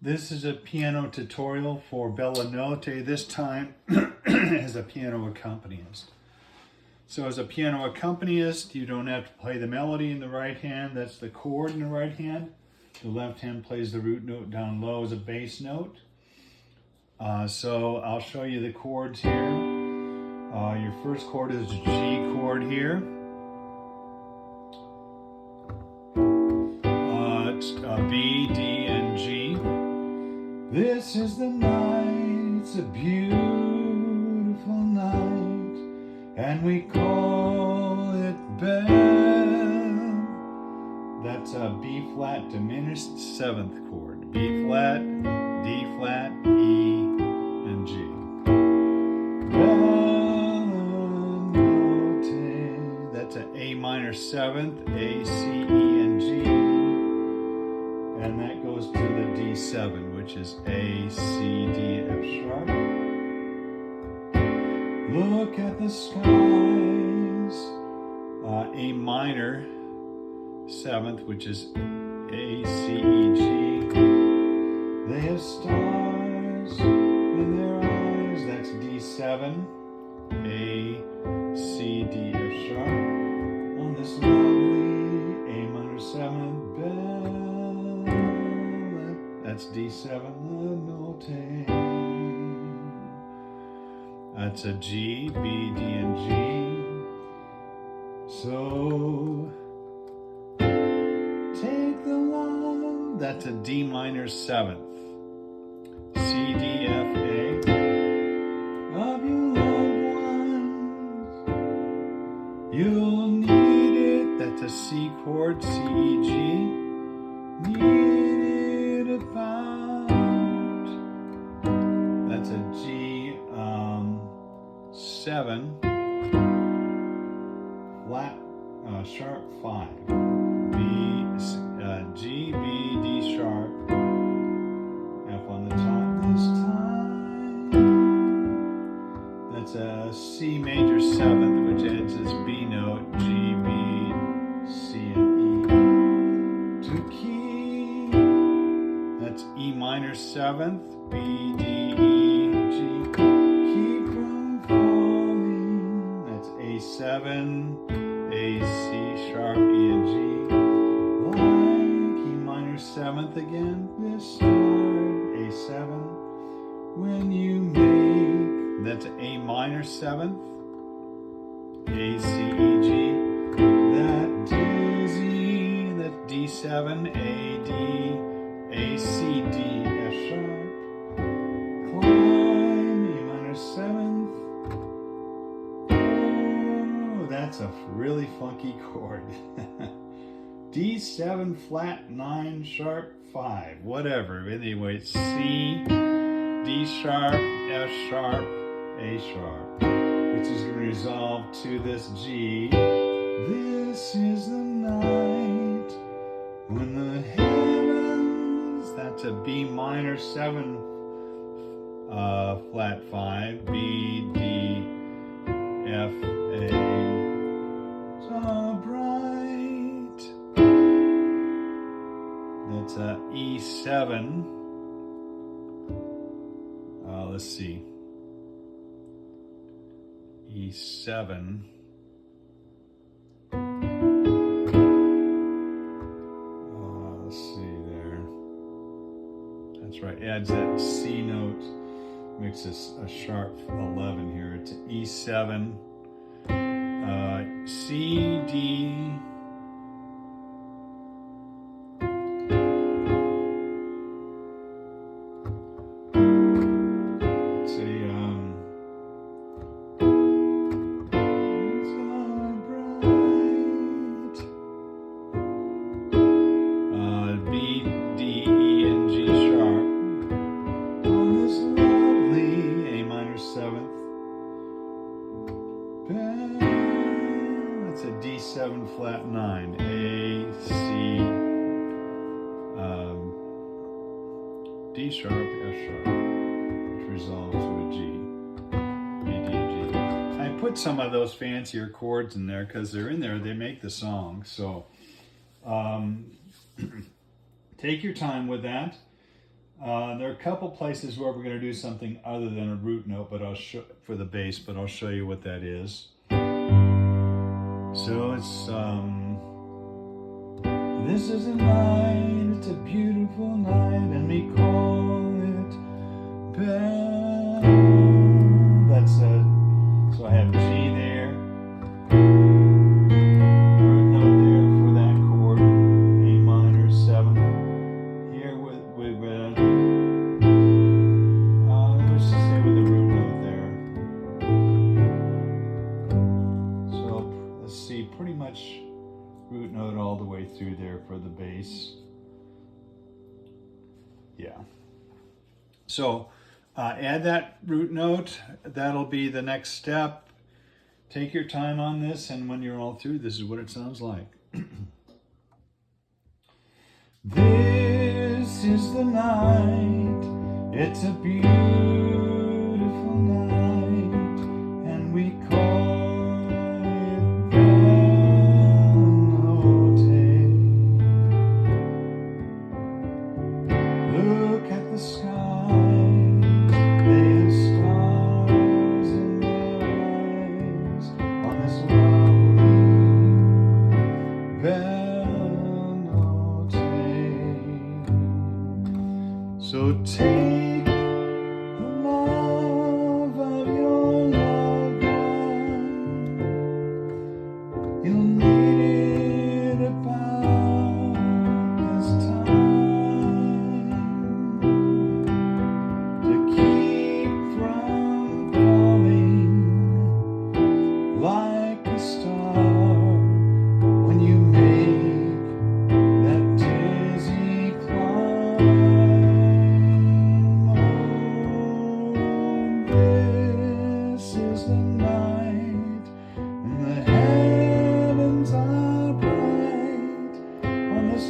This is a piano tutorial for Belle, this time as a piano accompanist. So as a piano accompanist, you don't have to play the melody in the right hand. That's the chord in the right hand. The left hand plays the root note down low as a bass note. So I'll show you the chords here. Your first chord is a G chord here. It's B, D, and G. This is the night, it's a beautiful night, and we call it Belle. That's a B flat diminished seventh chord. B flat, D flat, E, and G. Belle, Nolte. That's an A minor seventh, A, C, E, and G. And that goes to the D7, which is A, C, D, F sharp. Look at the skies. A minor 7th, which is A, C, E, G. They have stars in their eyes. That's D7, A, C, D, F sharp. On this lovely A minor 7th, Belle. That's D7, the Nolte. That's a G, B, D, and G. So take the love. That's a D minor 7th. C, D, F, A. Of your loved ones. You'll need it. That's a C chord, C, E, G. Need it about. That's a G 7 flat sharp 5. B, G, B, D sharp. F on the top this time. That's a C major 7th, which ends as B note, G, B, C, and E. To keep. That's E minor 7th, B, D, E, G. Keep from falling. That's A7, A, C sharp, E, and G. Like E minor 7th again. This chord, A7. When you make, that's A minor 7th, A, C, E, G. That dizzy, that's D7, A, D, A, C, D, F sharp. Climb, E minor 7th. Oh, that's a really funky chord. D7 flat 9 sharp 5, whatever. Anyway, it's C, D sharp, F sharp, A sharp, which is going to resolve to this G. This is the night when the heavens. That's a B minor 7 flat 5, B, D, F, A. So bright. That's a E7. Let's see. E7. Let's see there. That's right. Adds that C note. Makes this a sharp 11 here. It's E7. C, D. That's a D7 flat 9, A, C, D sharp, F sharp, which resolves to a G, B, D, and G. I put some of those fancier chords in there because they're in there, they make the song. So take your time with that. There are a couple places where we're going to do something other than a root note, but I'll show for the bass, but I'll show you what that is. So it's this is a night, it's a beautiful night, and we call it Belle. That's so I have G there, root note there for that chord, A minor 7th. Here with let's just say with the root note there. So let's see, pretty much root note all the way through there for the bass. Yeah. So add that root note. That'll be the next step. Take your time on this, and when you're all through, this is what it sounds like. This is the night. It's a beautiful night, and we call so take the love of your loved one. You'll need it about this time to keep from falling like a star when you make that dizzy climb. The night and the heavens are bright on this